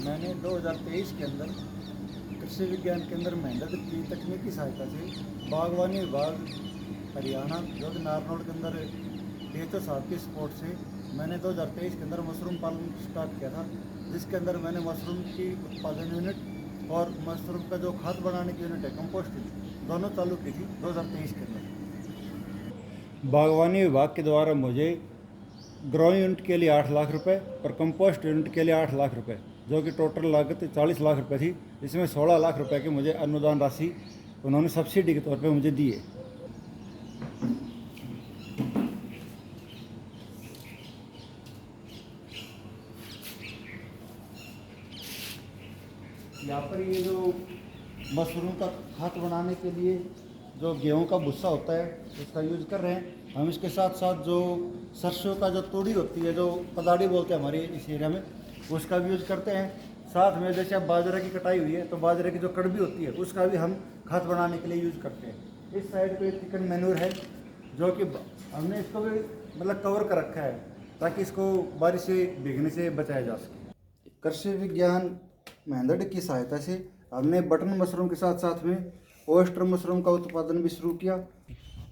मैंने 2023 के अंदर कृषि विज्ञान केंद्र मेहंदड़ की तकनीकी सहायता से बागवानी विभाग हरियाणा जो कि नारनौल के अंदर डीएचओ साहब की सपोर्ट से मैंने 2023 के अंदर मशरूम पालन स्टार्ट किया था, जिसके अंदर मैंने मशरूम की उत्पादन यूनिट और मशरूम का जो खाद बनाने की यूनिट है कंपोस्ट दोनों चालू की थी 2023 के अंदर। बागवानी विभाग के द्वारा मुझे ग्रोइंग यूनिट के लिए 8 लाख रुपए और कंपोस्ट यूनिट के लिए 8 लाख रुपए, जो कि टोटल लागत 40 लाख रुपए थी। इसमें 16 लाख रुपए की मुझे अनुदान राशि उन्होंने सब्सिडी के तौर पे मुझे दी है। यहाँ पर ये जो मशरूम का खाद बनाने के लिए जो गेहूं का भुस्सा होता है उसका यूज़ कर रहे हैं हम। इसके साथ साथ जो सरसों का जो तूड़ी होती है, जो पदाड़ी बोलते हैं हमारे इस एरिया में, उसका भी यूज़ करते हैं। साथ में जैसे अब बाजरे की कटाई हुई है तो बाजरे की जो कड़बी होती है उसका भी हम खाद बनाने के लिए यूज़ करते हैं। इस साइड पे चिकन मैन्योर है जो कि हमने इसको भी मतलब कवर कर रखा है ताकि इसको बारिश से भीगने से बचाया जा सके। कृषि विज्ञान मेहंदड़ की सहायता से हमने बटन मशरूम के साथ साथ में ओयस्टर मशरूम का उत्पादन भी शुरू किया।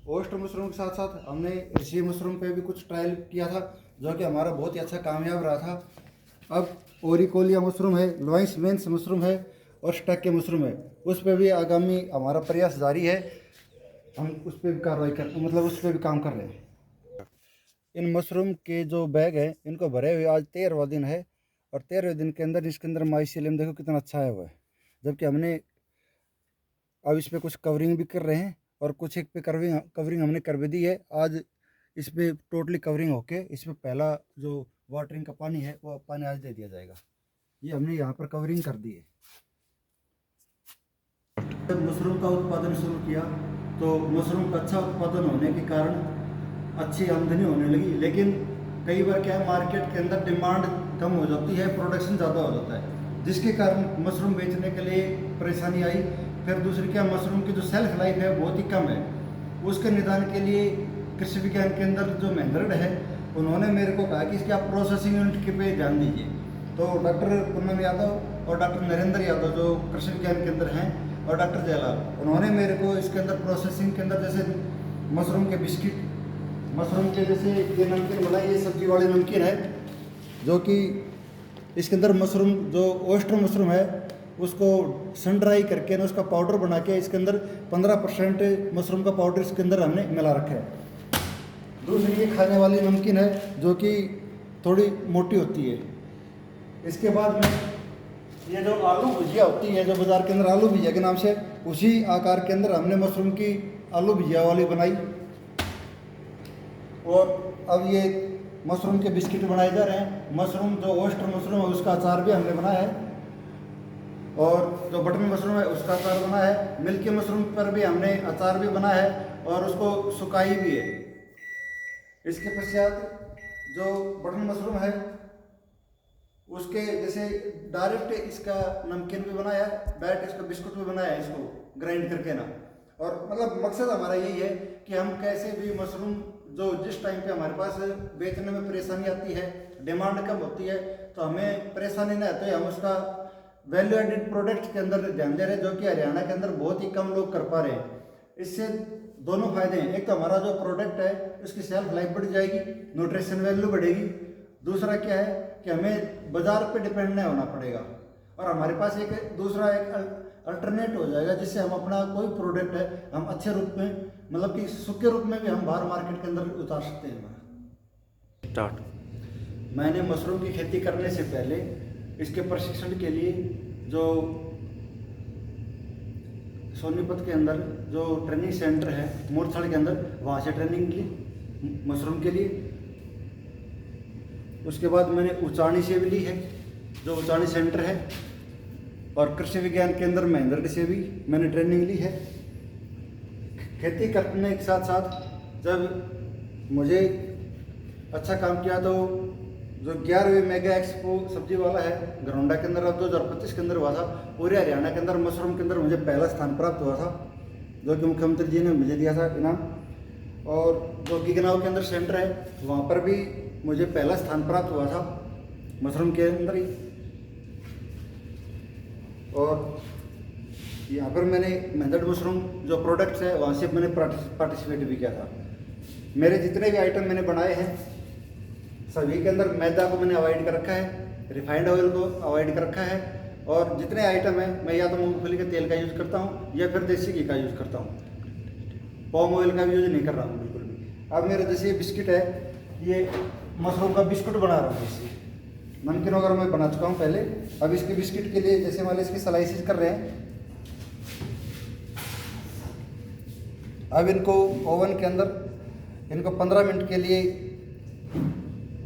ओयस्टर मशरूम के साथ साथ हमने ऋषि मशरूम पे भी कुछ ट्रायल किया था जो कि हमारा बहुत ही अच्छा कामयाब रहा था। अब ओरिकोलिया मशरूम है, लॉइस मेंस मशरूम है और स्टैक के मशरूम है, उस पर भी आगामी हमारा प्रयास जारी है। हम उस पर भी कार्रवाई उस पर भी काम कर रहे हैं। इन मशरूम के जो बैग हैं इनको भरे हुए आज 13वां दिन है और 13वें दिन के अंदर इसके अंदर माइसीलियम देखो कितना अच्छा आया हुआ है। जबकि हमने अब इस पर कुछ कवरिंग भी कर रहे हैं और कुछ एक पे कवरिंग हमने कर भी दी है। आज इस पर टोटली कवरिंग होके इस पर पहला जो वाटरिंग का पानी है वो पानी आज दे दिया जाएगा। ये हमने यहाँ पर कवरिंग कर दी है। जब मशरूम का उत्पादन शुरू किया तो मशरूम का अच्छा उत्पादन होने के कारण अच्छी आमदनी होने लगी, लेकिन कई बार क्या है मार्केट के अंदर डिमांड कम हो जाती है, प्रोडक्शन ज़्यादा हो जाता है, जिसके कारण मशरूम बेचने के लिए परेशानी आई। फिर दूसरी क्या, मशरूम की जो सेल्फ लाइफ है बहुत ही कम है। उसके निदान के लिए कृषि विज्ञान केंद्र जो मेहंदड़ है उन्होंने मेरे को कहा कि इसकी आप प्रोसेसिंग यूनिट के पे ध्यान दीजिए। तो डॉक्टर पूनम यादव और डॉक्टर नरेंद्र यादव जो कृषि विज्ञान केंद्र हैं और डॉक्टर जयलाल, उन्होंने मेरे को इसके अंदर प्रोसेसिंग के अंदर जैसे मशरूम के बिस्किट, मशरूम के जैसे ये नमकीन बना, ये सब्जी वाली नमकीन है जो कि इसके अंदर मशरूम जो ओयस्टर मशरूम है उसको सन ड्राई करके ना उसका पाउडर बना के इसके अंदर 15% मशरूम का पाउडर इसके अंदर हमने मिला रखा है। दूसरी ये खाने वाली नमकीन है जो कि थोड़ी मोटी होती है। इसके बाद में ये जो आलू भुजिया होती है जो बाज़ार के अंदर आलू भुजिया के नाम से, उसी आकार के अंदर हमने मशरूम की आलू भुजिया वाली बनाई। और अब ये मशरूम के बिस्किट बनाए जा रहे हैं। मशरूम जो ओयस्टर मशरूम है उसका अचार भी हमने बनाया है और जो बटन मशरूम है उसका अचार बना है। मिल्की मशरूम पर भी हमने अचार भी बना है और उसको सुखाई भी है। इसके पश्चात जो बटन मशरूम है उसके जैसे डायरेक्ट इसका नमकीन भी बनाया है, डायरेक्ट इसका बिस्कुट भी बनाया है, इसको ग्राइंड करके ना। और मतलब मकसद हमारा यही है कि हम कैसे भी मशरूम जो जिस टाइम पे हमारे पास बेचने में परेशानी आती है, डिमांड कम होती है, तो हमें परेशानी नहीं आती है, हम उसका वैल्यू एडेड प्रोडक्ट के अंदर ध्यान दे रहे हैं जो कि हरियाणा के अंदर बहुत ही कम लोग कर पा रहे हैं। इससे दोनों फायदे हैं, एक तो हमारा जो प्रोडक्ट है उसकी सेल्फ लाइफ बढ़ जाएगी, न्यूट्रिशन वैल्यू बढ़ेगी। दूसरा क्या है कि हमें बाजार पे डिपेंड नहीं होना पड़ेगा और हमारे पास एक दूसरा एक अल्टरनेट हो जाएगा जिससे हम अपना कोई प्रोडक्ट है हम अच्छे रूप में मतलब कि सूखे रूप में भी हम बाहर मार्केट के अंदर उतार सकते हैं। स्टार्ट मैंने मशरूम की खेती करने से पहले इसके प्रशिक्षण के लिए जो सोनीपत के अंदर जो ट्रेनिंग सेंटर है मूर्थल के अंदर, वहाँ से ट्रेनिंग ली मशरूम के लिए। उसके बाद मैंने उचानी से भी ली है जो उचानी सेंटर है, और कृषि विज्ञान केंद्र मेहंदड़ से भी मैंने ट्रेनिंग ली है। खेती करने के साथ साथ जब मुझे अच्छा काम किया तो जो 11वें मेगा एक्सपो सब्जी वाला है घरौंडा के अंदर अब 2025 के अंदर हुआ था, पूरे हरियाणा के अंदर मशरूम के अंदर मुझे पहला स्थान प्राप्त हुआ था जो कि मुख्यमंत्री जी ने मुझे दिया था इनाम। और जो गिगनाव के अंदर सेंटर है वहाँ पर भी मुझे पहला स्थान प्राप्त हुआ था मशरूम के अंदर ही। और यहाँ पर मैंने मेथड मशरूम जो प्रोडक्ट्स है वहाँ से मैंने पार्टिसिपेट भी किया था। मेरे जितने भी आइटम मैंने बनाए हैं सभी के अंदर मैदा को मैंने अवॉइड कर रखा है, रिफाइंड ऑयल को अवॉइड कर रखा है, और जितने आइटम हैं मैं या तो मूंगफली के तेल का यूज़ करता हूँ या फिर देसी घी का यूज़ करता हूँ, पॉम ऑयल का भी यूज़ नहीं कर रहा हूँ बिल्कुल भी। अब मेरा जैसे ये बिस्किट है, ये मशरूम का बिस्कुट बना रहा हूँ। इसे नमकीन वगैरह मैं बना चुका हूँ पहले। अब इसके बिस्किट के लिए जैसे मान लीजिए इसकी स्लाइसिस कर रहे हैं, अब इनको ओवन के अंदर इनको 15 मिनट के लिए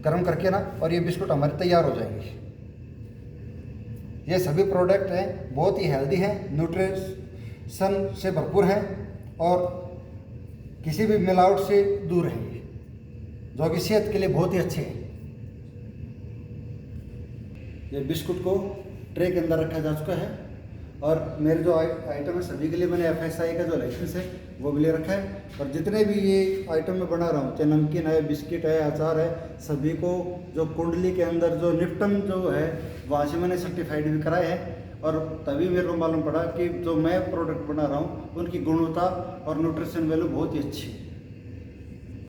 गर्म करके ना, और ये बिस्कुट हमारे तैयार हो जाएंगे। ये सभी प्रोडक्ट हैं बहुत ही हेल्दी हैं, न्यूट्रिशन से भरपूर हैं और किसी भी मिलावट से दूर हैं, जो कि सेहत के लिए बहुत ही अच्छे हैं। ये बिस्कुट को ट्रे के अंदर रखा जा चुका है और मेरे जो आइटम है सभी के लिए मैंने FSI का जो लाइसेंस है वो भी ले रखा है। और जितने भी ये आइटम मैं बना रहा हूँ, चाहे नमकीन है, बिस्किट है, अचार है, सभी को जो कुंडली के अंदर जो निफ्टन जो है वहाँ से मैंने सर्टिफाइड भी कराए हैं। और तभी मेरे को मालूम पड़ा कि जो मैं प्रोडक्ट बना रहा हूँ उनकी गुणवत्ता और न्यूट्रिशन वैल्यू बहुत ही अच्छी है।